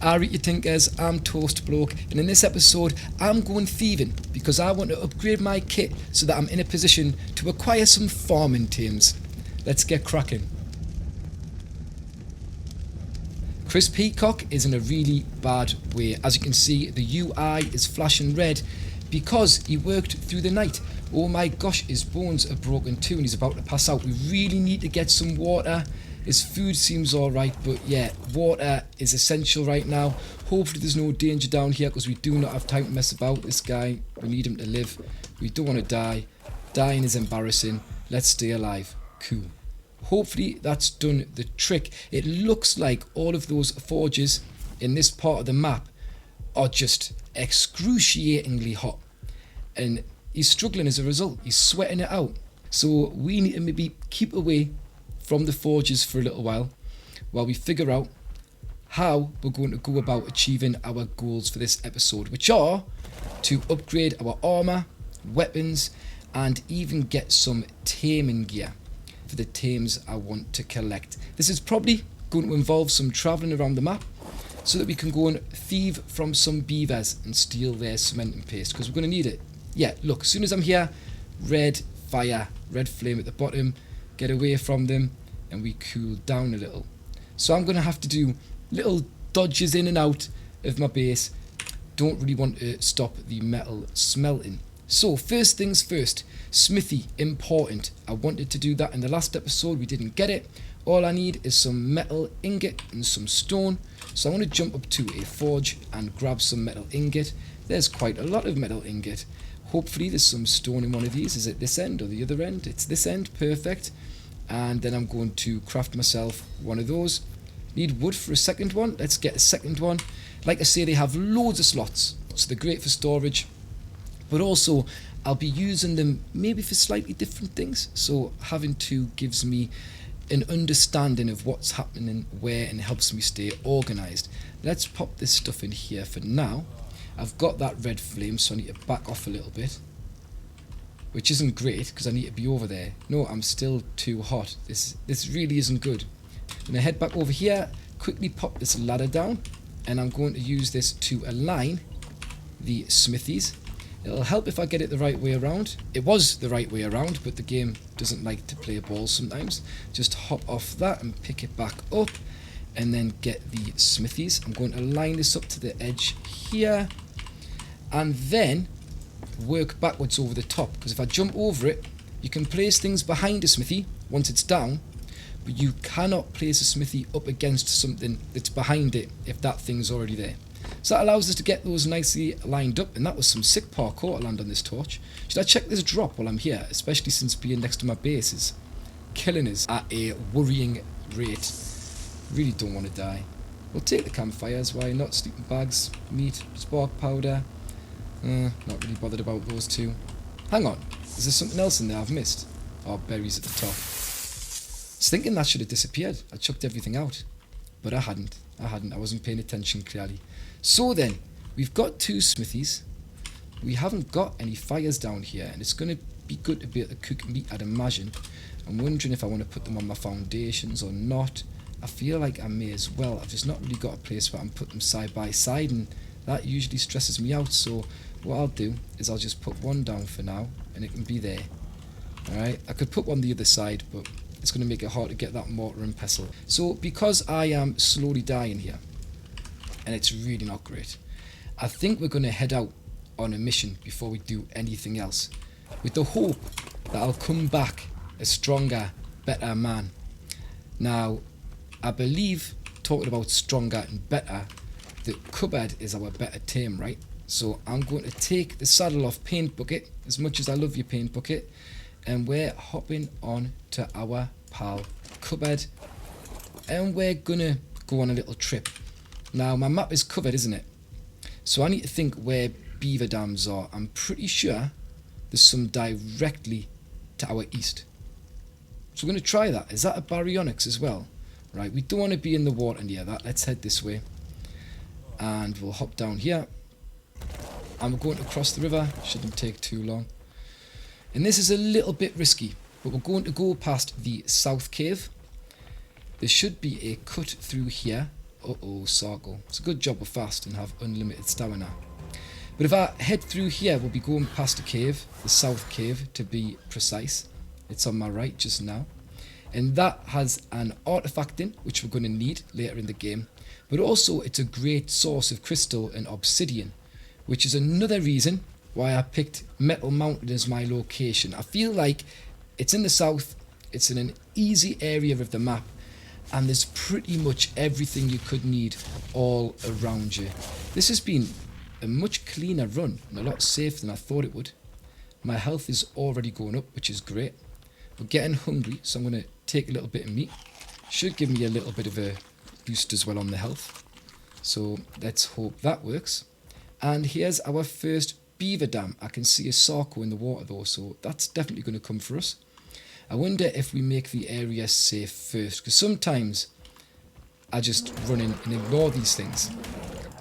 Alright you tinkers, I'm toastbloke, and in this episode I'm going thieving because I want to upgrade my kit so that I'm in a position to acquire some farming teams. Let's get cracking. Chris Peacock is in a really bad way. As you can see, the UI is flashing red because he worked through the night. Oh my gosh, his bones are broken too and he's about to pass out. We really need to get some water. His food seems alright, but yeah, water is essential right now. Hopefully there's no danger down here because we do not have time to mess about. This guy, we need him to live. We don't want to die. Dying is embarrassing. Let's stay alive. Cool. Hopefully that's done the trick. It looks like all of those forges in this part of the map are just excruciatingly hot. And he's struggling as a result. He's sweating it out. So we need to maybe keep away from the forges for a little while we figure out how we're going to go about achieving our goals for this episode, which are to upgrade our armor, weapons, and even get some taming gear for the tames I want to collect. This is probably going to involve some traveling around the map so that we can go and thieve from some beavers and steal their cement and paste, because we're going to need it. Yeah, look, as soon as I'm here, red fire, red flame at the bottom, get away from them and we cool down a little. So I'm going to have to do little dodges in and out of my base. Don't really want to stop the metal smelting. So first things first, smithy, important. I wanted to do that in the last episode, we didn't get it. All I need is some metal ingot and some stone. So I'm going to jump up to a forge and grab some metal ingot. There's quite a lot of metal ingot. Hopefully there's some stone in one of these. Is it this end or the other end? It's this end, perfect. And then I'm going to craft myself one of those. Need wood for a second one. Let's get a second one. Like I say, they have loads of slots, so they're great for storage. But also, I'll be using them maybe for slightly different things. So having two gives me an understanding of what's happening where and helps me stay organised. Let's pop this stuff in here for now. I've got that red flame, so I need to back off a little bit, which isn't great because I need to be over there. No, I'm still too hot. This really isn't good. I'm going to head back over here, quickly pop this ladder down, and I'm going to use this to align the smithies. It'll help if I get it the right way around. It was the right way around, but the game doesn't like to play ball sometimes. Just hop off that and pick it back up, and then get the smithies. I'm going to line this up to the edge here, and then work backwards over the top, because if I jump over it, you can place things behind a smithy once it's down, but you cannot place a smithy up against something that's behind it if that thing's already there. So that allows us to get those nicely lined up, and that was some sick parkour to land on this torch. Should I check this drop while I'm here, especially since being next to my base is killing us at a worrying rate. Really don't want to die. We'll take the campfires, why not? Sleeping bags, meat, spark powder. Not really bothered about those two. Hang on, is there something else in there I've missed? Oh, berries at the top. I was thinking that should have disappeared. I chucked everything out. But I hadn't. I wasn't paying attention clearly. So then, we've got two smithies. We haven't got any fires down here, and it's going to be good to be able to cook meat, I'd imagine. I'm wondering if I want to put them on my foundations or not. I feel like I may as well. I've just not really got a place where I can put them side by side, and that usually stresses me out. So what I'll do is I'll just put one down for now, and it can be there. Alright, I could put one the other side, but it's going to make it hard to get that mortar and pestle. So because I am slowly dying here, and it's really not great, I think we're going to head out on a mission before we do anything else, with the hope that I'll come back a stronger, better man. Now, I believe, talking about stronger and better, the cupboard is our better tame, right? So I'm going to take the saddle off Paint Bucket, as much as I love you, Paint Bucket, and we're hopping on to our pal cupboard, and we're gonna go on a little trip. Now my map is covered, isn't it? So I need to think where beaver dams are. I'm pretty sure there's some directly to our east. So we're going to try that. Is that a baryonyx as well? Right, we don't want to be in the water near that. Let's head this way. And we'll hop down here. And we're going to cross the river. Shouldn't take too long. And this is a little bit risky, but we're going to go past the south cave. There should be a cut through here Uh-oh, Sarko. It's a good job we're fast and have unlimited stamina. But if I head through here, we'll be going past a cave, the south cave to be precise. It's on my right just now. And that has an artifact in, which we're going to need later in the game. But also, it's a great source of crystal and obsidian, which is another reason why I picked Metal Mountain as my location. I feel like it's in the south, it's in an easy area of the map, and there's pretty much everything you could need all around you. This has been a much cleaner run and a lot safer than I thought it would. My health is already going up, which is great. We're getting hungry, so I'm going to take a little bit of meat. Should give me a little bit of a boost as well on the health. So let's hope that works. And here's our first beaver dam. I can see a Sarko in the water though, so that's definitely going to come for us. I wonder if we make the area safe first, because sometimes I just run in and ignore these things.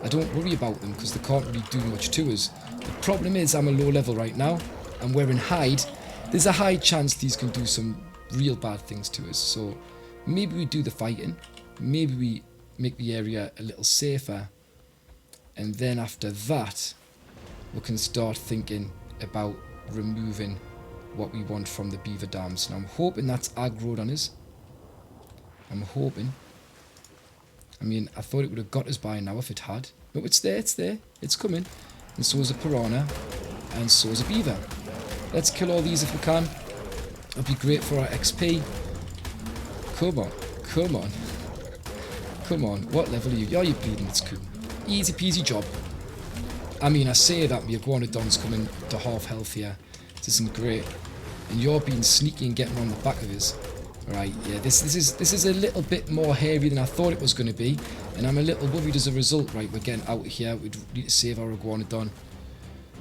I don't worry about them because they can't really do much to us. The problem is I'm a low level right now. I'm wearing hide. There's a high chance these can do some real bad things to us. So maybe we do the fighting. Maybe we make the area a little safer. And then after that, we can start thinking about removing what we want from the beaver dams. And I'm hoping that's aggroed on us. I'm hoping. I mean, I thought it would have got us by now if it had. No, it's there, it's coming. And so is a piranha, and so is a beaver. Let's kill all these if we can. It'll be great for our XP. Come on, come on. Come on, what level are you? Oh, you're bleeding, it's cool. Easy peasy job. I mean, I say that my iguanodon's coming to half health here. This isn't great. And you're being sneaky and getting on the back of us. Right, yeah, this is a little bit more hairy than I thought it was going to be, and I'm a little worried as a result. Right, we're getting out of here. We need to save our iguanodon.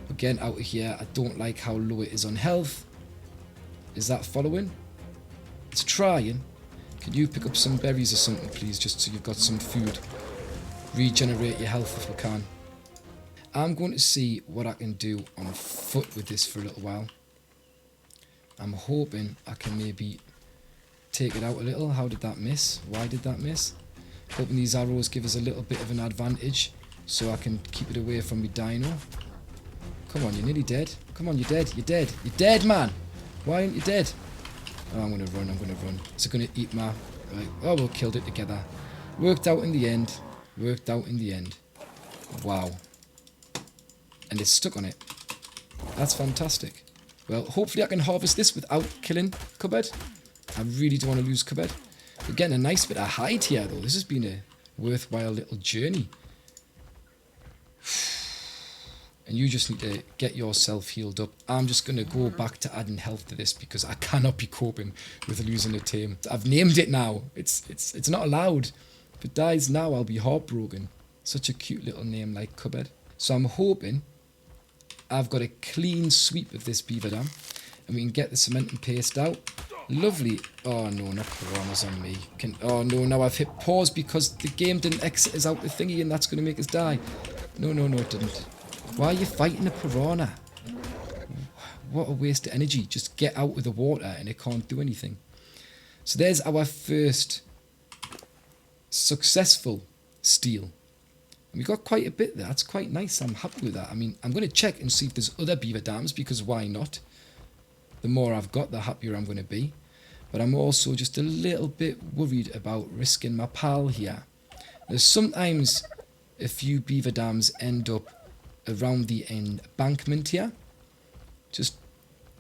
We're getting out of here. I don't like how low it is on health. Is that following? It's trying. Can you pick up some berries or something, please, just so you've got some food? Regenerate your health if we can. I'm going to see what I can do on foot with this for a little while. I'm hoping I can maybe take it out a little. How did that miss? Why did that miss? Hoping these arrows give us a little bit of an advantage so I can keep it away from me dino. Come on, you're nearly dead. Come on, you're dead. You're dead. You're dead, man. Why aren't you dead? Oh, I'm going to run. I'm going to run. Is it going to eat my... Right. Oh, we killed it together. Worked out in the end. Worked out in the end. Wow. And it's stuck on it. That's fantastic. Well, hopefully I can harvest this without killing Cuphead. I really don't want to lose Cuphead. We're getting a nice bit of hide here, though. This has been a worthwhile little journey. And you just need to get yourself healed up. I'm just going to go back to adding health to this because I cannot be coping with losing a tame. I've named it now. It's not allowed. If it dies now, I'll be heartbroken. Such a cute little name like Cuphead. So I'm hoping I've got a clean sweep of this beaver dam and we can get the cement and paste out. Lovely. Oh no, not piranhas on me. Oh no, now I've hit pause because the game didn't exit us out the thingy and that's going to make us die. No, it didn't. Why are you fighting a piranha? What a waste of energy. Just get out of the water and it can't do anything. So there's our first successful steal. And we got quite a bit there. That's quite nice. I'm happy with that. I mean, I'm going to check and see if there's other beaver dams because why not? The more I've got, the happier I'm going to be. But I'm also just a little bit worried about risking my pal here. There's sometimes a few beaver dams end up around the embankment here. Just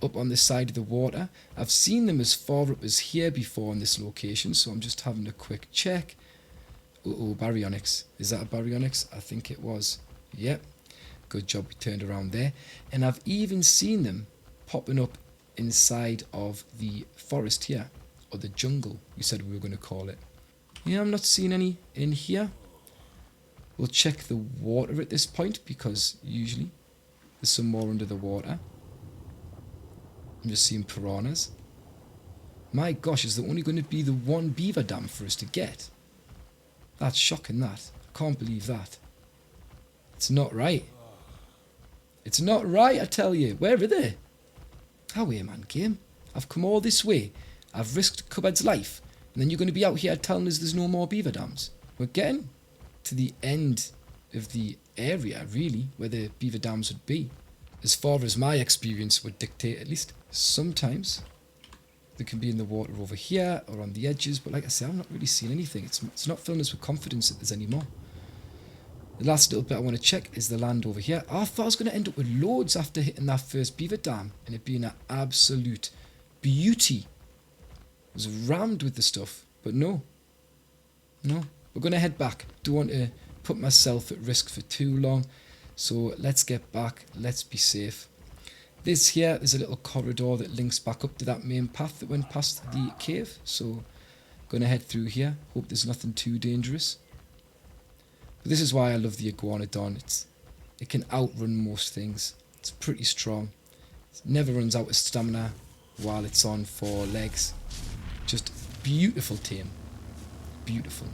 up on the side of the water. I've seen them as far up as here before in this location. So I'm just having a quick check. Uh-oh, baryonyx. Is that a baryonyx? I think it was. Yep. Good job we turned around there. And I've even seen them popping up inside of the forest here, or the jungle we said we were going to call it. Yeah, I'm not seeing any in here. We'll check the water at this point because usually there's some more under the water. I'm just seeing piranhas. My gosh, is there only going to be the one beaver dam for us to get? That's shocking, that. I can't believe that. It's not right. It's not right, I tell you. Where are they? How here, man, game? I've come all this way. I've risked Cuphead's life. And then you're going to be out here telling us there's no more beaver dams. We're getting to the end of the area, really, where the beaver dams would be. As far as my experience would dictate, at least. Sometimes they can be in the water over here or on the edges, but like I said, I'm not really seeing anything. It's not filling us with confidence that there's any more. The last little bit I want to check is the land over here. I thought I was going to end up with loads after hitting that first beaver dam, and it being an absolute beauty. I was rammed with the stuff, but no. We're going to head back. Don't want to put myself at risk for too long, so let's get back. Let's be safe. This here, there's a little corridor that links back up to that main path that went past the cave. So, going to head through here. Hope there's nothing too dangerous. But this is why I love the iguanodon. It can outrun most things. It's pretty strong. It never runs out of stamina while it's on 4 legs. Just beautiful tame. Beautiful.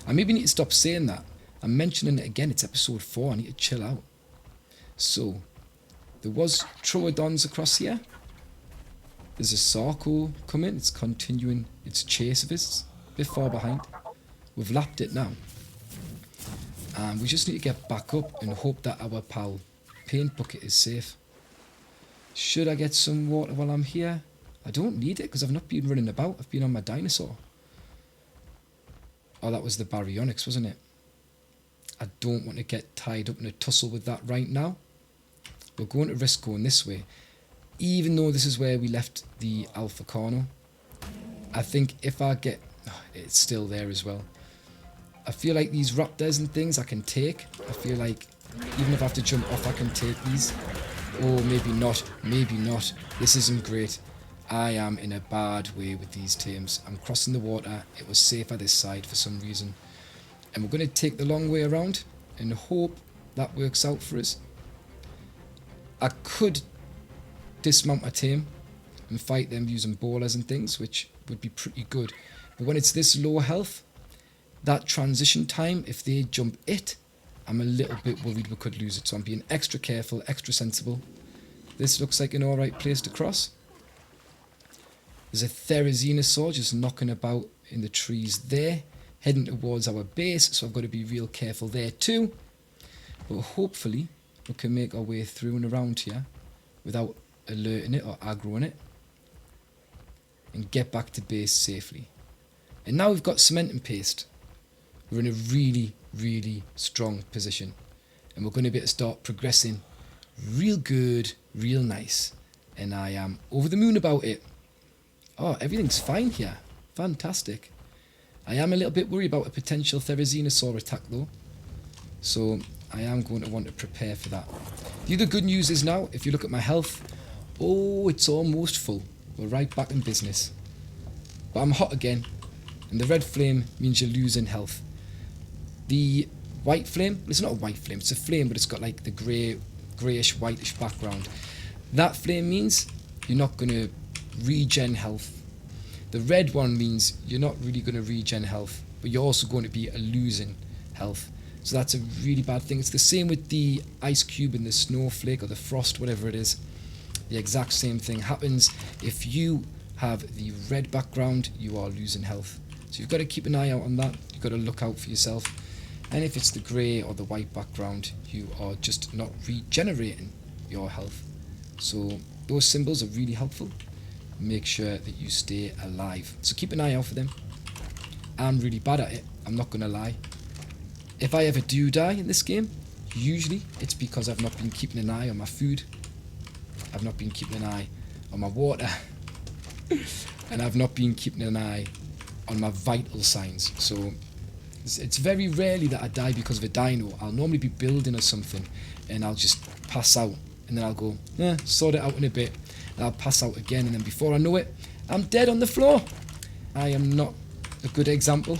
I maybe need to stop saying that. I'm mentioning it again. It's episode 4. I need to chill out. So, there was troodons across here. There's a sarco coming. It's continuing its chase of us. A bit far behind. We've lapped it now. And we just need to get back up and hope that our pal Paint Bucket is safe. Should I get some water while I'm here? I don't need it because I've not been running about. I've been on my dinosaur. Oh, that was the baryonyx, wasn't it? I don't want to get tied up in a tussle with that right now. We're going to risk going this way. Even though this is where we left the Alpha Carno. I think if I get... Oh, it's still there as well. I feel like these raptors and things I can take. I feel like even if I have to jump off, I can take these. Oh, maybe not. Maybe not. This isn't great. I am in a bad way with these tames. I'm crossing the water. It was safer this side for some reason. And we're going to take the long way around and hope that works out for us. I could dismount my tame and fight them using bowlers and things, which would be pretty good. But when it's this low health, that transition time, if they jump it, I'm a little bit worried we could lose it. So I'm being extra careful, extra sensible. This looks like an alright place to cross. There's a therizinosaur just knocking about in the trees there, heading towards our base, so I've got to be real careful there too. But hopefully we can make our way through and around here without alerting it or aggroing it and get back to base safely. And now we've got cement and paste. We're in a really, really strong position, and we're going to be able to start progressing real good, real nice, and I am over the moon about it. Oh, everything's fine here. Fantastic. I am a little bit worried about a potential therizinosaur attack though, so I am going to want to prepare for that. The other good news is now, if you look at my health, oh, it's almost full. We're right back in business. But I'm hot again, and the red flame means you're losing health. The white flame, well, it's not a white flame, it's a flame, but it's got like the greyish, whitish background. That flame means you're not going to regen health. The red one means you're not really going to regen health, but you're also going to be losing health. So that's a really bad thing. It's the same with the ice cube and the snowflake or the frost, whatever it is. The exact same thing happens. If you have the red background, you are losing health. So you've got to keep an eye out on that. You've got to look out for yourself. And if it's the grey or the white background, you are just not regenerating your health. So those symbols are really helpful. Make sure that you stay alive. So keep an eye out for them. I'm really bad at it, I'm not going to lie. If I ever do die in this game, usually it's because I've not been keeping an eye on my food. I've not been keeping an eye on my water. And I've not been keeping an eye on my vital signs. So it's very rarely that I die because of a dino. I'll normally be building or something and I'll just pass out. And then I'll go, sort it out in a bit. And I'll pass out again, and then before I know it, I'm dead on the floor. I am not a good example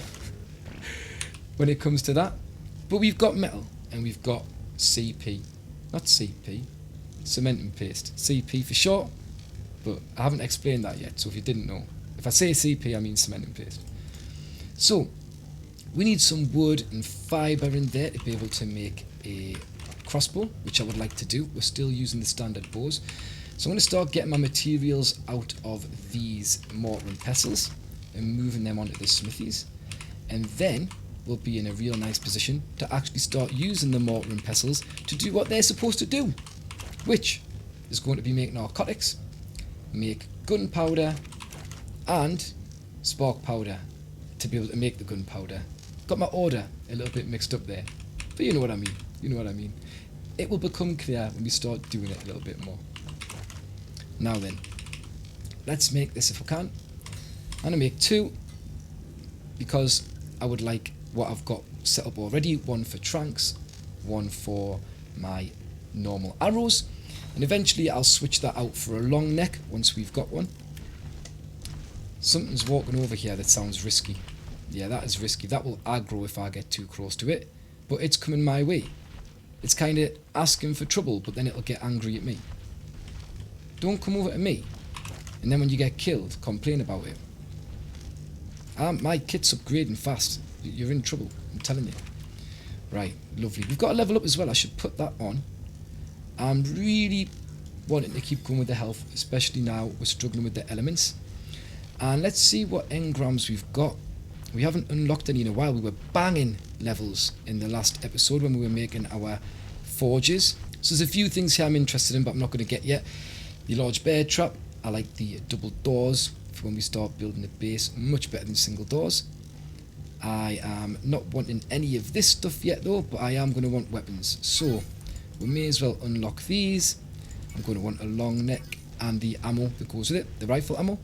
when it comes to that. But we've got metal, and we've got CP. Not CP, cement and paste. CP for short, but I haven't explained that yet, so if you didn't know. If I say CP, I mean cement and paste. So, we need some wood and fibre in there to be able to make a crossbow, which I would like to do. We're still using the standard bows. So I'm going to start getting my materials out of these mortar and pestles and moving them onto the smithies. And then will be in a real nice position to actually start using the mortar and pestles to do what they're supposed to do, which is going to be make narcotics, make gunpowder, and spark powder to be able to make the gunpowder. Got my order a little bit mixed up there, but you know what I mean. You know what I mean. It will become clear when we start doing it a little bit more. Now then, let's make this if we can. I'm going to make 2 because I would like what I've got set up already. 1 for tranks, 1 for my normal arrows, and eventually I'll switch that out for a long neck once we've got one. Something's walking over here that sounds risky. Yeah, that is risky. That will aggro if I get too close to it, but it's coming my way. It's kind of asking for trouble, but then it'll get angry at me. Don't come over to me, and then when you get killed, complain about it. My kit's upgrading fast. You're in trouble, I'm telling you. Right, lovely. We've got a level up as well. I should put that on. I'm really wanting to keep going with the health, especially now we're struggling with the elements. And let's see what engrams we've got. We haven't unlocked any in a while. We were banging levels in the last episode when we were making our forges. So there's a few things here I'm interested in, but I'm not going to get yet. The large bear trap. I like the double doors for when we start building the base. Much better than single doors. I am not wanting any of this stuff yet though, but I am going to want weapons. So we may as well unlock these. I'm going to want a long neck and the ammo that goes with it, the rifle ammo.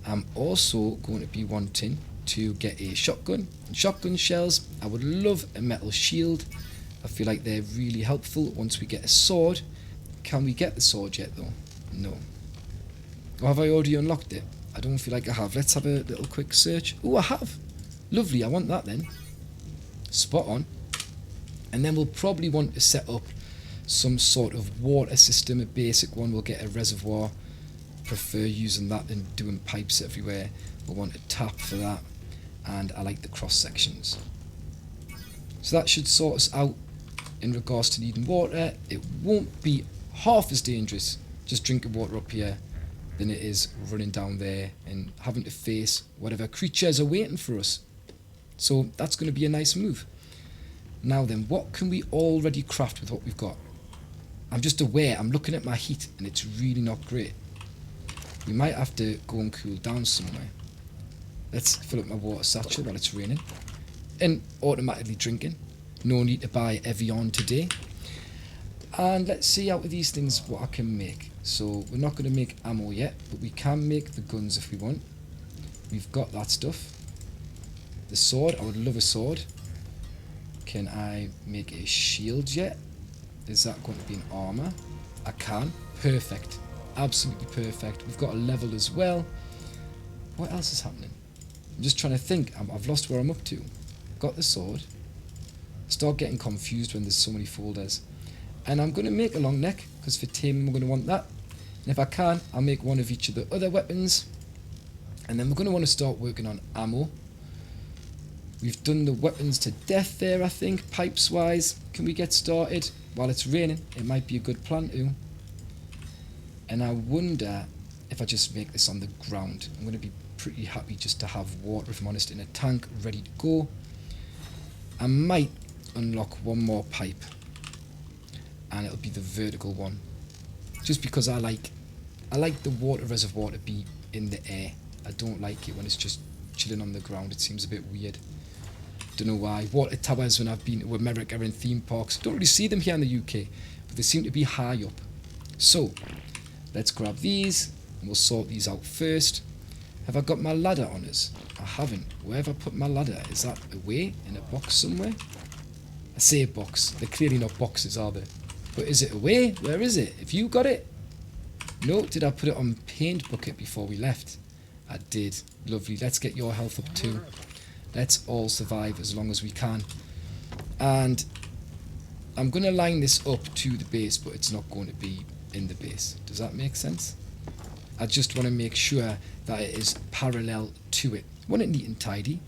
I'm also going to be wanting to get a shotgun and shotgun shells. I would love a metal shield. I feel like they're really helpful once we get a sword. Can we get the sword yet though? No. Or have I already unlocked it? I don't feel like I have. Let's have a little quick search. Oh, I have. Lovely, I want that then. Spot on. And then we'll probably want to set up some sort of water system, a basic one. We'll get a reservoir. Prefer using that than doing pipes everywhere. We'll want a tap for that. And I like the cross sections. So that should sort us out in regards to needing water. It won't be half as dangerous just drinking water up here than it is running down there and having to face whatever creatures are waiting for us. So that's going to be a nice move. Now then, what can we already craft with what we've got? I'm just aware, I'm looking at my heat and it's really not great. We might have to go and cool down somewhere. Let's fill up my water satchel while it's raining. And automatically drinking. No need to buy Evian today. And let's see out of these things what I can make. So we're not going to make ammo yet, but we can make the guns if we want. We've got that stuff. The sword, I would love a sword. Can I make a shield yet? Is that going to be an armor? I can. Perfect. Absolutely perfect. We've got a level as well. What else is happening? I'm just trying to think. I've lost where I'm up to. Got the sword. Start getting confused when there's so many folders. And I'm going to make a long neck, because for taming we're going to want that. And if I can, I'll make one of each of the other weapons. And then we're going to want to start working on ammo. We've done the weapons to death there, I think, pipes-wise. Can we get started? While it's raining, it might be a good plan to. And I wonder if I just make this on the ground. I'm going to be pretty happy just to have water, if I'm honest, in a tank ready to go. I might unlock one more pipe. And it'll be the vertical one. Just because I like the water reservoir to be in the air. I don't like it when it's just chilling on the ground. It seems a bit weird. Don't know why. Water towers, when I've been to America and theme parks, don't really see them here in the UK, but they seem to be high up. So let's grab these and we'll sort these out first. Have I got my ladder on us? I haven't. Where have I put my ladder? Is that away in a box somewhere? I say a box. They're clearly not boxes, are they? But is it away? Where is it? Have you got it? No, did I put it on paint bucket before we left? I did. Lovely. Let's get your health up too. Let's all survive as long as we can. And I'm going to line this up to the base, but it's not going to be in the base. Does that make sense? I just want to make sure that it is parallel to it. I want it neat and tidy.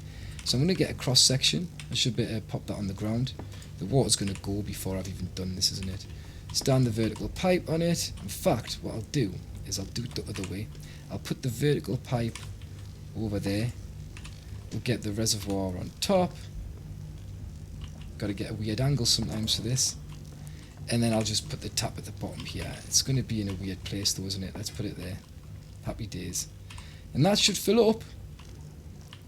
So I'm going to get a cross section. I should be able to pop that on the ground. The water's going to go before I've even done this, isn't it? Stand the vertical pipe on it. In fact, what I'll do is I'll do it the other way. I'll put the vertical pipe over there. We'll get the reservoir on top. Got to get a weird angle sometimes for this. And then I'll just put the tap at the bottom here. It's going to be in a weird place though, isn't it? Let's put it there. Happy days. And that should fill up.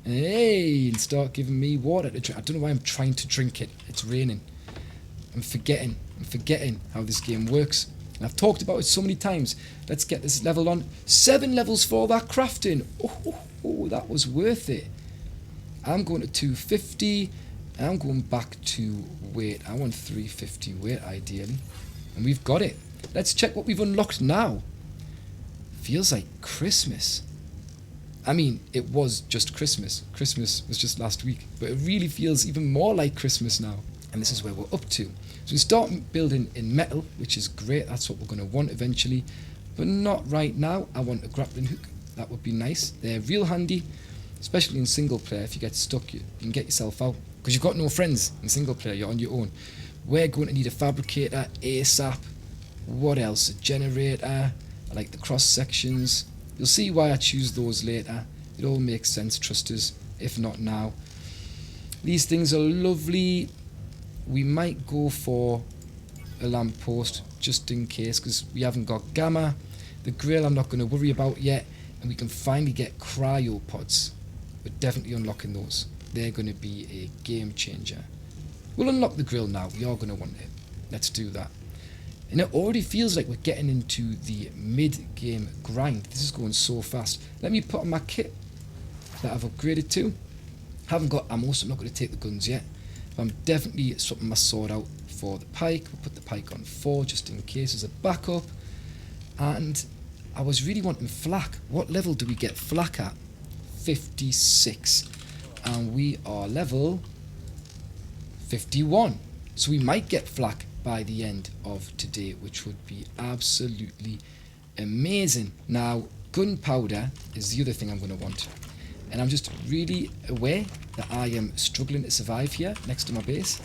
Hey, and start giving me water to drink. I don't know why I'm trying to drink it. It's raining. I'm forgetting how this game works. And I've talked about it so many times. Let's get this level on. 7 levels for that crafting. Oh, that was worth it. I'm going to 250. I'm going back to weight. I want 350 weight ideally. And we've got it. Let's check what we've unlocked now. Feels like Christmas. I mean, it was just Christmas. Christmas was just last week. But it really feels even more like Christmas now. And this is where we're up to. So we start building in metal, which is great. That's what we're going to want eventually. But not right now. I want a grappling hook. That would be nice. They're real handy, especially in single player. If you get stuck, you can get yourself out. Because you've got no friends in single player. You're on your own. We're going to need a fabricator ASAP. What else? A generator. I like the cross sections. You'll see why I choose those later. It all makes sense, trust us, if not now. These things are lovely. We might go for a lamppost just in case, because we haven't got gamma. The grill I'm not going to worry about yet. And we can finally get cryopods. We're definitely unlocking those. They're going to be a game changer. We'll unlock the grill now. We are going to want it. Let's do that. And it already feels like we're getting into the mid-game grind. This is going so fast. Let me put on my kit that I've upgraded to. Haven't got ammo, so I'm not going to take the guns yet. But I'm definitely swapping my sword out for the pike. We'll put the pike on 4 just in case as a backup. And I was really wanting flak. What level do we get flak at? 56. And we are level 51. So we might get flak by the end of today, which would be absolutely amazing. Now, gunpowder is the other thing I'm going to want. And I'm just really aware that I am struggling to survive here next to my base.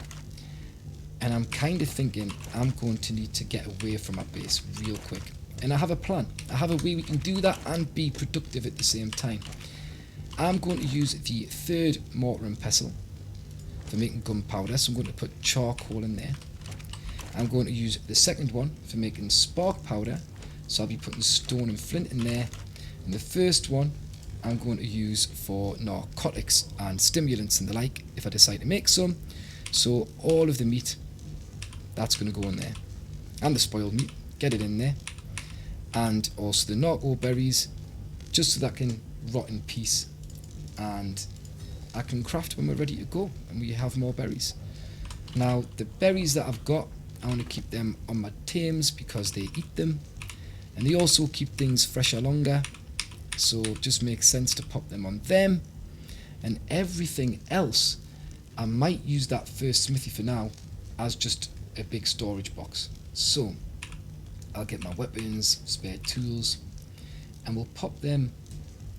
And I'm kind of thinking I'm going to need to get away from my base real quick. And I have a plan. I have a way we can do that and be productive at the same time. I'm going to use the 3rd mortar and pestle for making gunpowder. So I'm going to put charcoal in there. I'm going to use the 2nd one for making spark powder. So I'll be putting stone and flint in there. And the 1st one I'm going to use for narcotics and stimulants and the like if I decide to make some. So all of the meat, that's going to go in there. And the spoiled meat, get it in there. And also the narco berries, just so that can rot in peace. And I can craft when we're ready to go and we have more berries. Now the berries that I've got, I want to keep them on my tames because they eat them. And they also keep things fresher longer. So it just makes sense to pop them on them. And everything else, I might use that first smithy for now as just a big storage box. So I'll get my weapons, spare tools, and we'll pop them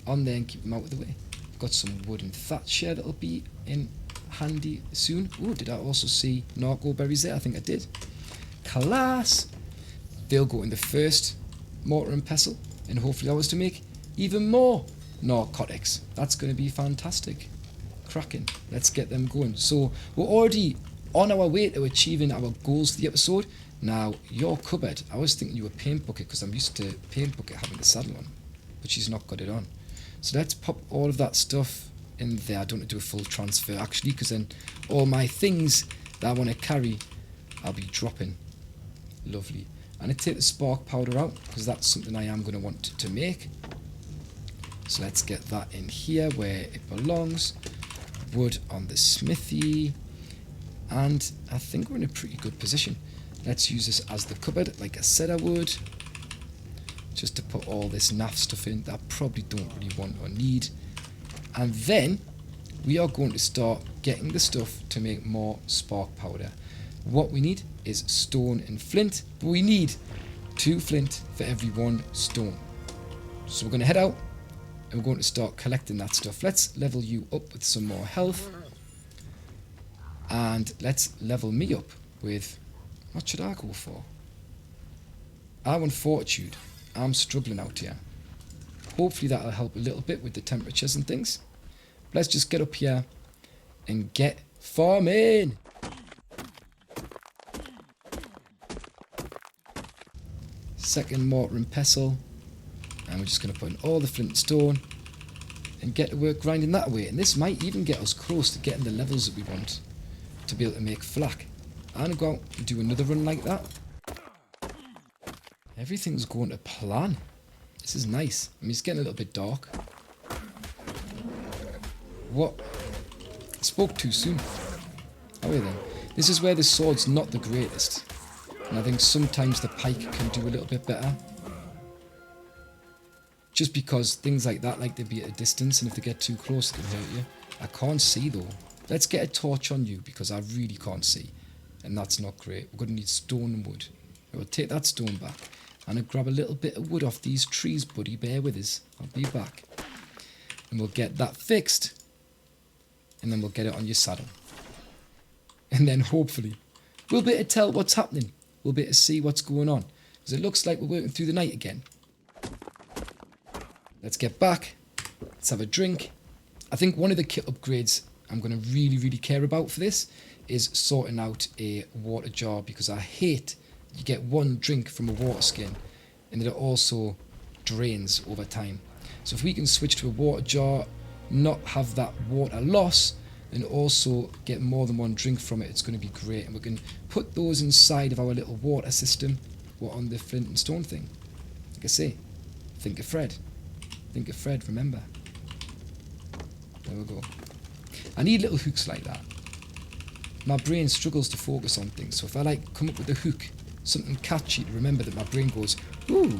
on there and keep them out of the way. I've got some wood and thatch here that'll be in handy soon. Oh, did I also see narco berries there? I think I did. Class! They'll go in the 1st mortar and pestle, and hopefully I was to make even more narcotics. That's going to be fantastic. Cracking. Let's get them going. So we're already on our way to achieving our goals for the episode. Now, your cupboard, I was thinking you were paint bucket because I'm used to paint bucket having the saddle on, but she's not got it on. So let's pop all of that stuff in there. I don't want to do a full transfer actually, because then all my things that I want to carry, I'll be dropping. Lovely. And I take the spark powder out because that's something I am going to want to make. So let's get that in here where it belongs. Wood on the smithy. And I think we're in a pretty good position. Let's use this as the cupboard like I said I would. Just to put all this naff stuff in that I probably don't really want or need. And then we are going to start getting the stuff to make more spark powder. What we need is stone and flint, but we need 2 flint for every 1 stone. So we're going to head out and we're going to start collecting that stuff. Let's level you up with some more health. And let's level me up with, what should I go for? I want fortitude. I'm struggling out here. Hopefully that'll help a little bit with the temperatures and things. Let's just get up here and get farming. second mortar and pestle, and we're just going to put in all the flint and stone and get to work grinding that away. And this might even get us close to getting the levels that we want to be able to make flak. And go out and do another run like that. Everything's going to plan. This is nice. I mean, it's getting a little bit dark. What? I spoke too soon. Okay then. This is where the sword's not the greatest. And I think sometimes the pike can do a little bit better. Just because things like that like to be at a distance, and if they get too close it can hurt you. I can't see though. Let's get a torch on you because I really can't see. And that's not great. We're going to need stone and wood. We'll take that stone back. And I'll grab a little bit of wood off these trees, buddy. Bear with us. I'll be back. And we'll get that fixed. And then we'll get it on your saddle. And then hopefully we'll be able to tell what's happening. We'll be able to see what's going on. Because it looks like we're working through the night again. Let's get back. Let's have a drink. I think one of the kit upgrades I'm going to really care about for this is sorting out a water jar, because I hate you get one drink from a water skin and it also drains over time. So if we can switch to a water jar, not have that water loss, and also get more than one drink from it, it's going to be great. And we can put those inside of our little water system or on the flint and stone thing. Like I say, think of Fred. Think of Fred, remember. There we go. I need little hooks like that. My brain struggles to focus on things, so if I like come up with a hook, something catchy to remember, that my brain goes, ooh,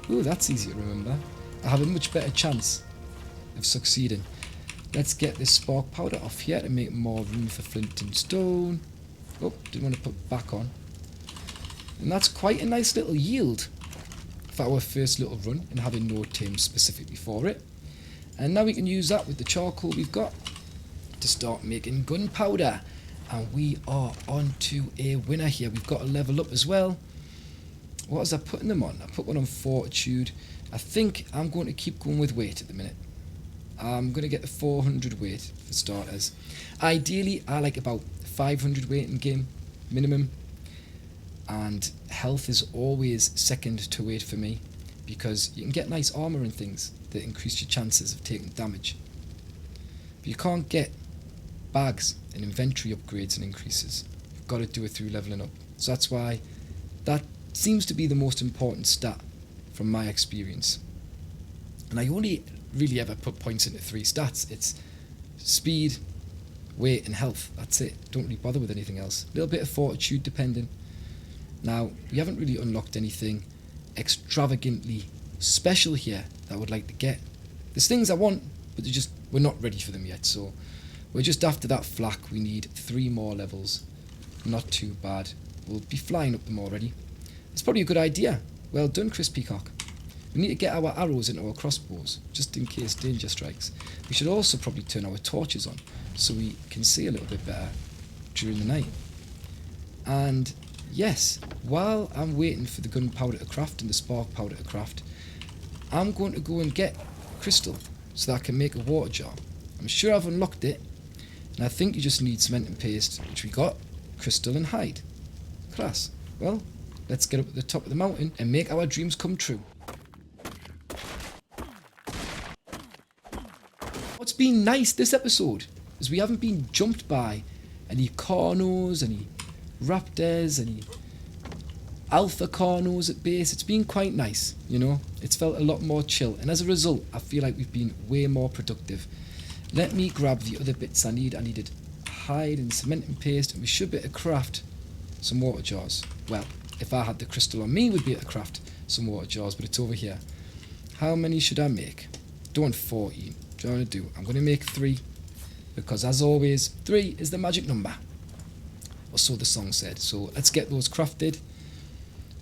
that's easy to remember, I have a much better chance of succeeding. Let's get this spark powder off here to make more room for flint and stone. Oh, didn't want to put back on. And that's quite a nice little yield for our first little run, and having no tame specifically for it. And now we can use that with the charcoal we've got to start making gunpowder. And we are on to a winner here. We've got a level up as well. What was I putting them on? I put one on fortitude. I think I'm going to keep going with weight at the minute. I'm going to get the 400 weight for starters. Ideally, I like about 500 weight in game minimum. And health is always second to weight for me, because you can get nice armour and things that increase your chances of taking damage. But you can't get bags and inventory upgrades and increases. You've got to do it through levelling up. So that's why that seems to be the most important stat from my experience. And I only really ever put points into 3 stats. It's speed, weight and health. That's it. Don't really bother with anything else. A little bit of fortitude depending. Now, we haven't really unlocked anything extravagantly special here that I would like to get. There's things I want, but we're not ready for them yet. So we're just after that flak. We need 3 more levels. Not too bad. We'll be flying up them already. It's probably a good idea. Well done, Chris Peacock. We need to get our arrows into our crossbows, just in case danger strikes. We should also probably turn our torches on, so we can see a little bit better during the night. And yes, while I'm waiting for the gunpowder to craft and the spark powder to craft, I'm going to go and get crystal so that I can make a water jar. I'm sure I've unlocked it, and I think you just need cement and paste, which we got, crystal and hide. Class. Well, let's get up at the top of the mountain and make our dreams come true. What's been nice this episode is we haven't been jumped by any Carnos, any Raptors, any Alpha Carnos at base. It's been quite nice, you know. It's felt a lot more chill, and as a result I feel like we've been way more productive. Let me grab the other bits I need. I needed hide and cement and paste, and we should be able to craft some water jars. Well, if I had the crystal on me, we'd be able to craft some water jars, but it's over here. How many should I make? Don't want 14. What do I want to do? I'm going to make 3, because as always, 3 is the magic number. Or so the song said. So let's get those crafted.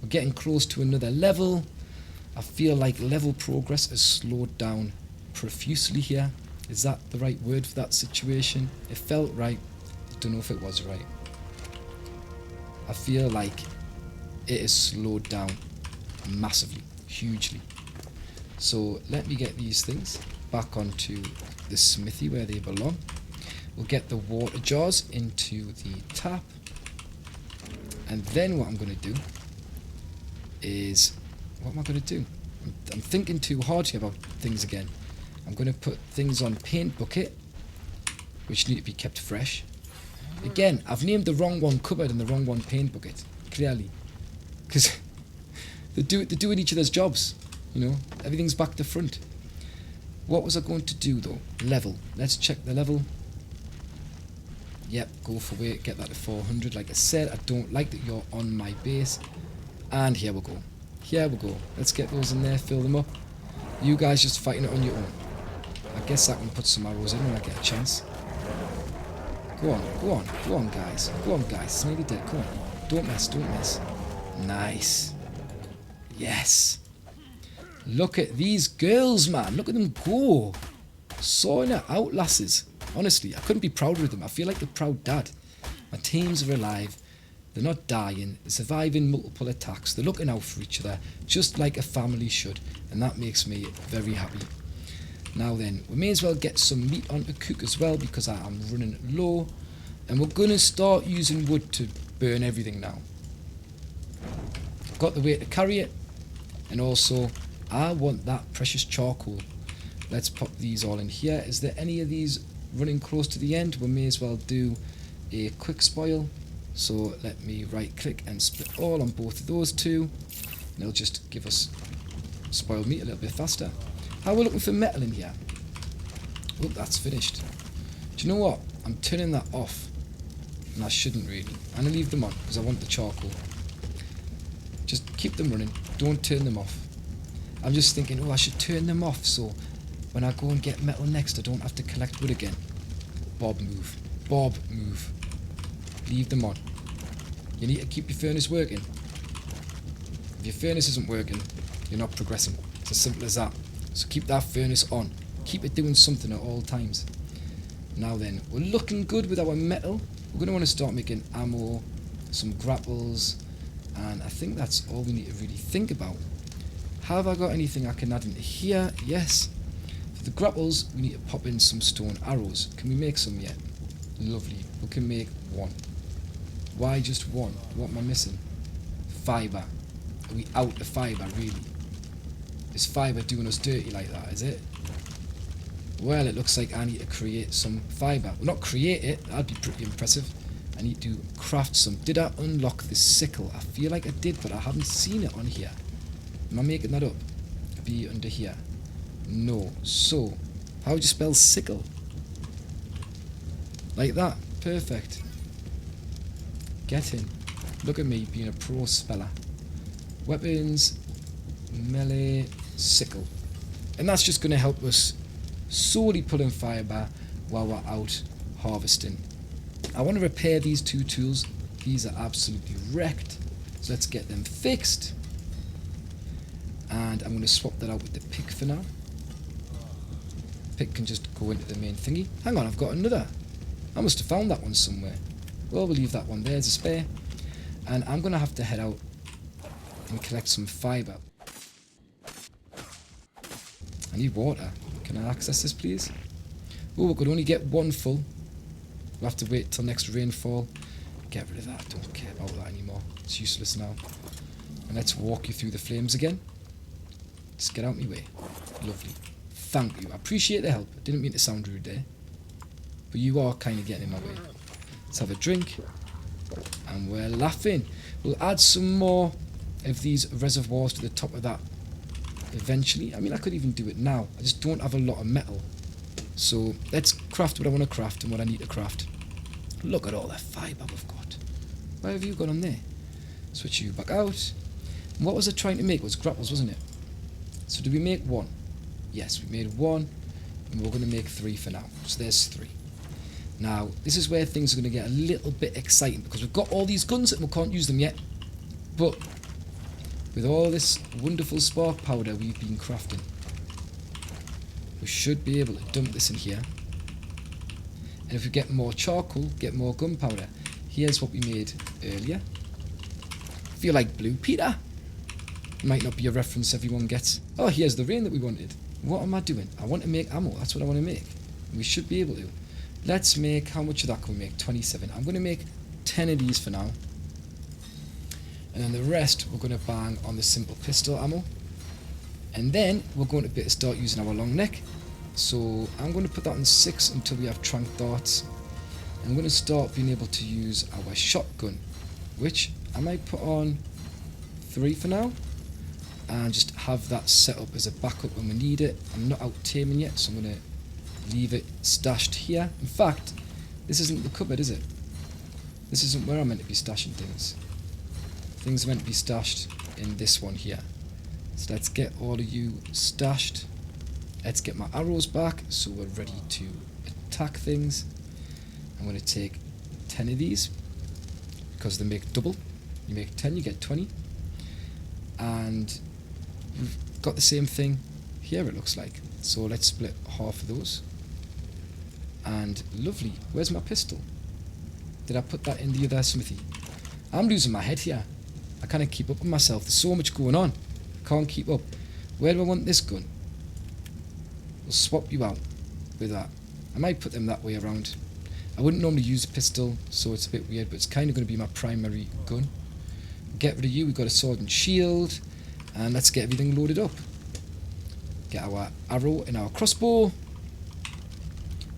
We're getting close to another level. I feel like level progress has slowed down profusely here. Is that the right word for that situation? It felt right. I don't know if it was right. I feel like it has slowed down massively, hugely. So let me get these things back onto the smithy where they belong. We'll get the water jars into the tap. And then what I'm going to do is What am I going to do? I'm thinking too hard here about things again. I'm going to put things on paint bucket, which need to be kept fresh. Again, I've named the wrong one cupboard and the wrong one paint bucket, clearly. Because they're doing each other's jobs, you know. Everything's back to front. What was I going to do, though? Level. Let's check the level. Yep, go for weight, get that to 400. Like I said, I don't like that you're on my base. And here we go. Here we go. Let's get those in there, fill them up. You guys just fighting it on your own. I guess I can put some arrows in when I get a chance. Go on, go on, go on, guys. Go on, guys. It's nearly dead. Come on. Don't miss, don't miss. Nice. Yes. Look at these girls, man. Look at them go. Sawing it out, lasses. Honestly, I couldn't be prouder of them. I feel like the proud dad. My teams are alive. They're not dying. They're surviving multiple attacks. They're looking out for each other, just like a family should. And that makes me very happy. Now then, we may as well get some meat on to cook as well, because I am running low. And we're going to start using wood to burn everything now. I've got the way to carry it. And also, I want that precious charcoal. Let's pop these all in here. Is there any of these running close to the end? We may as well do a quick spoil. So let me right click and split all on both of those two. And it'll just give us spoiled meat a little bit faster. How are we looking for metal in here? Oh, that's finished. Do you know what? I'm turning that off. And I shouldn't really. I'm going to leave them on because I want the charcoal. Just keep them running. Don't turn them off. I'm just thinking, oh, I should turn them off so when I go and get metal next, I don't have to collect wood again. Bob, move. Bob, move. Leave them on. You need to keep your furnace working. If your furnace isn't working, you're not progressing. It's as simple as that. So keep that furnace on. Keep it doing something at all times. Now then, we're looking good with our metal. We're going to want to start making ammo, some grapples, and I think that's all we need to really think about. Have I got anything I can add into here? Yes. For the grapples, we need to pop in some stone arrows. Can we make some yet? Lovely. We can make one. Why just one? What am I missing? Fibre. Are we out of fibre, really? Is fibre doing us dirty like that, is it? Well, it looks like I need to create some fibre. Well, not create it. That'd be pretty impressive. I need to craft some. Did I unlock the sickle? I feel like I did, but I haven't seen it on here. Am I making that up? Be under here. No. So, how would you spell sickle? Like that. Perfect. Get in. Look at me being a pro speller. Weapons, melee, sickle. And that's just going to help us slowly pull in fibre while we're out harvesting. I want to repair these two tools. These are absolutely wrecked. So let's get them fixed. And I'm going to swap that out with the pick for now. Pick can just go into the main thingy. Hang on, I've got another. I must have found that one somewhere. Well, we'll leave that one there as a spare. And I'm going to have to head out and collect some fibre. I need water. Can I access this, please? Oh, we could only get one full. We'll have to wait till next rainfall. Get rid of that. Don't care about that anymore. It's useless now. And let's walk you through the flames again. Just get out my way. Lovely. Thank you. I appreciate the help. I didn't mean to sound rude there. But you are kind of getting in my way. Let's have a drink. And we're laughing. We'll add some more of these reservoirs to the top of that eventually. I mean, I could even do it now. I just don't have a lot of metal. So let's craft what I want to craft and what I need to craft. Look at all that fibre we've got. Where have you gone on there? Switch you back out. And what was I trying to make? It was grapples, wasn't it? So did we make one? Yes, we made one. And we're going to make 3 for now. So there's 3. Now, this is where things are going to get a little bit exciting because we've got all these guns and we can't use them yet. But with all this wonderful spark powder we've been crafting, we should be able to dump this in here. And if we get more charcoal, get more gunpowder. Here's what we made earlier. Feel like Blue Peter. Might not be a reference everyone gets. Oh, here's the rain that we wanted. What am I doing? I want to make ammo. That's what I want to make. We should be able to. Let's make, how much of that can we make? 27. I'm going to make 10 of these for now. and then the rest we're going to bang on the simple pistol ammo. And then we're going to start using our long neck. So I'm going to put that on 6 until we have trank darts. I'm going to start being able to use our shotgun, which I might put on 3 for now, and just have that set up as a backup when we need it. I'm not out taming yet, so I'm going to leave it stashed here. In fact, this isn't the cupboard, is it? This isn't where I'm meant to be stashing things. Things are meant to be stashed in this one here. So let's get all of you stashed. Let's get my arrows back so we're ready to attack things. I'm going to take 10 of these because they make double. You make 10, you get 20. And we've got the same thing here, it looks like. So let's split half of those. And lovely. Where's my pistol? Did I put that in the other smithy? I'm losing my head here. I can't keep up with myself. There's so much going on. I can't keep up. Where do I want this gun? We'll swap you out with that. I might put them that way around. I wouldn't normally use a pistol, so it's a bit weird, but it's kind of going to be my primary gun. Get rid of you. We've got a sword and shield. And let's get everything loaded up. Get our arrow in our crossbow.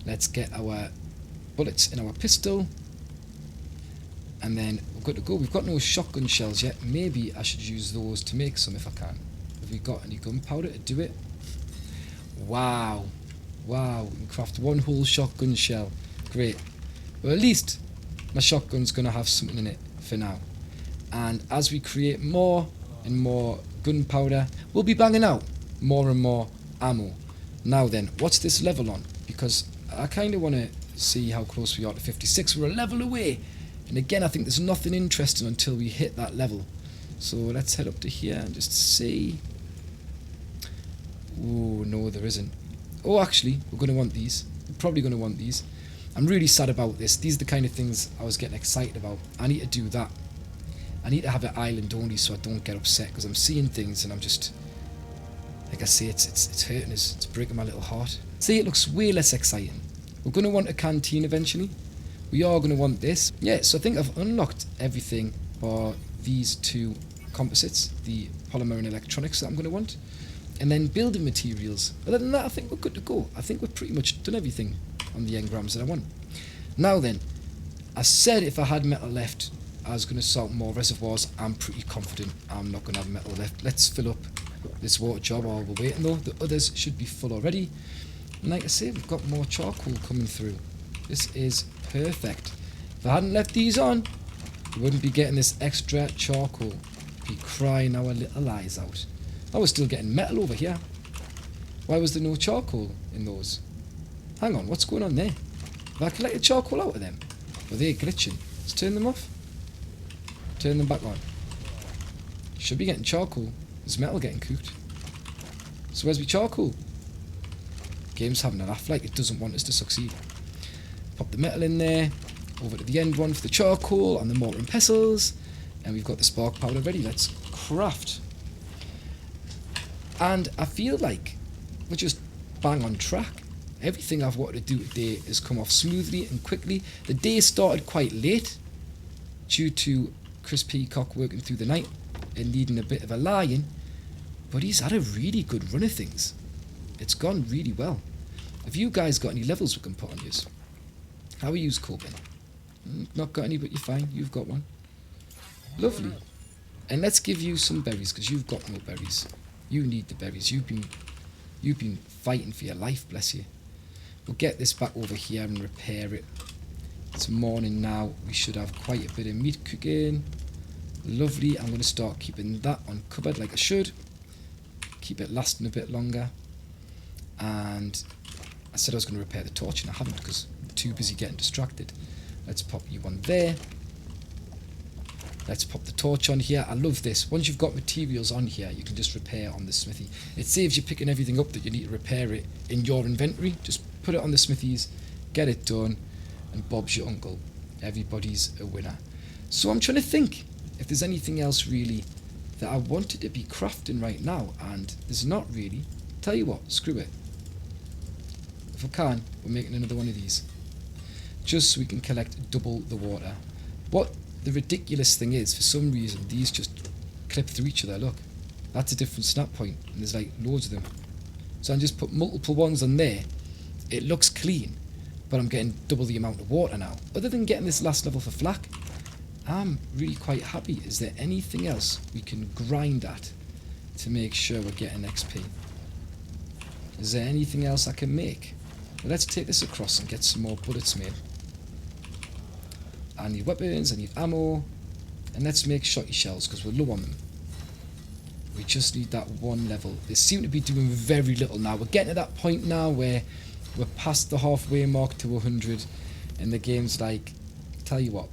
Let's get our bullets in our pistol. And then we're good to go. We've got no shotgun shells yet. Maybe I should use those to make some if I can. Have we got any gunpowder to do it? Wow. Wow. We can craft 1 whole shotgun shell. Great. Well, at least my shotgun's going to have something in it for now. And as we create more and more gunpowder, we'll be banging out more and more ammo. Now then, what's this level on? Because I kind of want to see how close we are to 56. We're a level away. And again, I think there's nothing interesting until we hit that level. So let's head up to here and just see. Oh, no, there isn't. Oh, actually, we're going to want these. We're probably going to want these. I'm really sad about this. These are the kind of things I was getting excited about. I need to do that. I need to have it island only so I don't get upset, because I'm seeing things and I'm just, like I say, it's hurting us. It's breaking my little heart. See, it looks way less exciting. We're going to want a canteen eventually. We are going to want this. Yeah, so I think I've unlocked everything bar these 2 composites, the polymer and electronics that I'm going to want. And then building materials. Other than that, I think we're good to go. I think we've pretty much done everything on the engrams that I want. Now then, I said if I had metal left, I was going to salt more reservoirs. I'm pretty confident I'm not going to have metal left. Let's fill up this water jar while we're waiting though. The others should be full already. And like I say, we've got more charcoal coming through. This is perfect. If I hadn't left these on, we wouldn't be getting this extra charcoal. We'd be crying our little eyes out. I was still getting metal over here. Why was there no charcoal in those? Hang on, what's going on there? Have I collected charcoal out of them? Or are they glitching? Let's turn them off. Turn them back on. Should be getting charcoal. There's metal getting cooked. So where's my charcoal? Game's having a laugh like it doesn't want us to succeed. Pop the metal in there. Over to the end one for the charcoal and the mortar and pestles. And we've got the spark powder ready. Let's craft. And I feel like we're just bang on track. Everything I've wanted to do today has come off smoothly and quickly. The day started quite late due to Chris Peacock working through the night and needing a bit of a lie-in, but he's had a really good run of things. It's gone really well. Have you guys got any levels we can put on yours? How are you coping? Not got any, but you're fine. You've got one. Lovely. And let's give you some berries, because you've got no berries. You need the berries. You've been fighting for your life, bless you. We'll get this back over here and repair it. It's morning now. We should have quite a bit of meat cooking. Lovely. I'm going to start keeping that on cupboard like I should. Keep it lasting a bit longer. And I said I was going to repair the torch, and I haven't because I'm too busy getting distracted. Let's pop you on there. Let's pop the torch on here. I love this. Once you've got materials on here, you can just repair on the smithy. It saves you picking everything up that you need to repair it in your inventory. Just put it on the smithies, get it done, and Bob's your uncle. Everybody's a winner. So I'm trying to think if there's anything else really that I wanted to be crafting right now, and there's not really. Tell you what, screw it. If I can, we're making another one of these. Just so we can collect double the water. What the ridiculous thing is, for some reason, these just clip through each other. Look, that's a different snap point, and there's like loads of them. So I just put multiple ones on there. It looks clean, but I'm getting double the amount of water now. Other than getting this last level for flak, I'm really quite happy. Is there anything else we can grind at to make sure we're getting XP? Is there anything else I can make? Well, let's take this across and get some more bullets made. I need weapons, I need ammo, and let's make shotty shells because we're low on them. We just need that one level. They seem to be doing very little now. We're getting to that point now where we're past the halfway mark to 100, and the game's like, tell you what,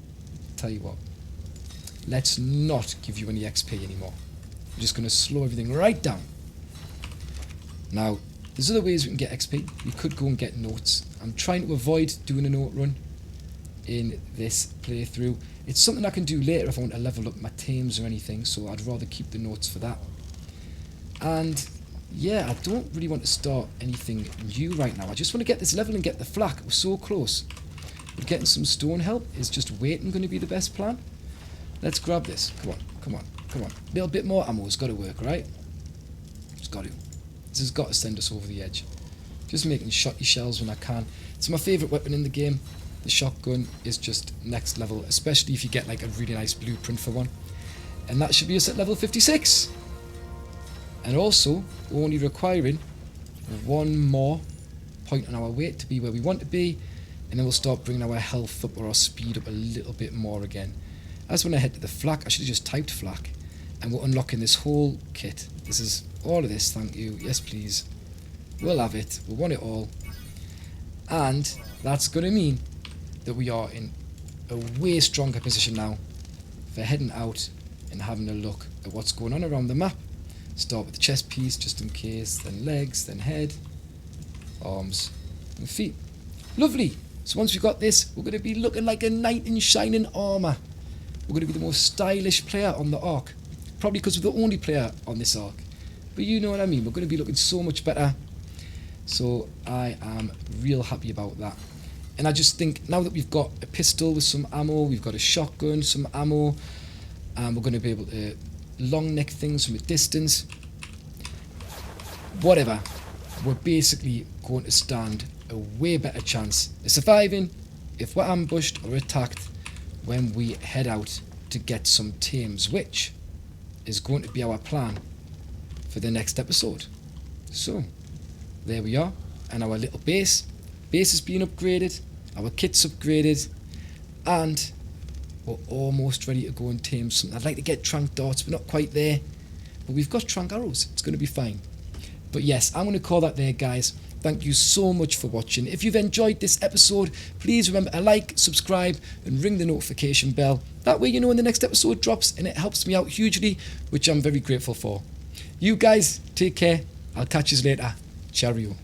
let's not give you any XP anymore. We're just going to slow everything right down. Now, there's other ways we can get XP. We could go and get notes. I'm trying to avoid doing a note run in this playthrough. It's something I can do later if I want to level up my teams or anything, so I'd rather keep the notes for that. And yeah, I don't really want to start anything new right now. I just want to get this level and get the flak. We're so close. But getting some stone help is just waiting going to be the best plan. Let's grab this. Come on, come on, come on. A little bit more ammo has got to work, right? It's got to. This has got to send us over the edge. Just making shotty shells when I can. It's my favourite weapon in the game. The shotgun is just next level, especially if you get like a really nice blueprint for one. And that should be us at level 56. And also, we're only requiring one more point on our weight to be where we want to be, and then we'll start bringing our health up or our speed up a little bit more again. As when I head to the flak, I should have just typed flak, and we're unlocking this whole kit. This is all of this, thank you, yes please. We'll have it, we want it all. And that's going to mean that we are in a way stronger position now for heading out and having a look at what's going on around the map. Start with the chest piece just in case, then legs, then head, arms and feet. Lovely! So once we've got this, we're going to be looking like a knight in shining armour. We're going to be the most stylish player on the ARK. Probably because we're the only player on this ARK. But you know what I mean, we're going to be looking so much better. So I am real happy about that. And I just think now that we've got a pistol with some ammo, we've got a shotgun, some ammo, and we're going to be able to long neck things from a distance. Whatever. We're basically going to stand a way better chance of surviving if we're ambushed or attacked when we head out to get some tames, which is going to be our plan for the next episode. So, there we are, and our little base. Base has been upgraded, our kit's upgraded, and we're almost ready to go and tame something. I'd like to get trank darts, we're not quite there, but we've got trank arrows, it's going to be fine. But yes, I'm going to call that there, guys. Thank you so much for watching. If you've enjoyed this episode, please remember to like, subscribe, and ring the notification bell. That way you know when the next episode drops, and it helps me out hugely, which I'm very grateful for. You guys, take care. I'll catch you later. Cheerio.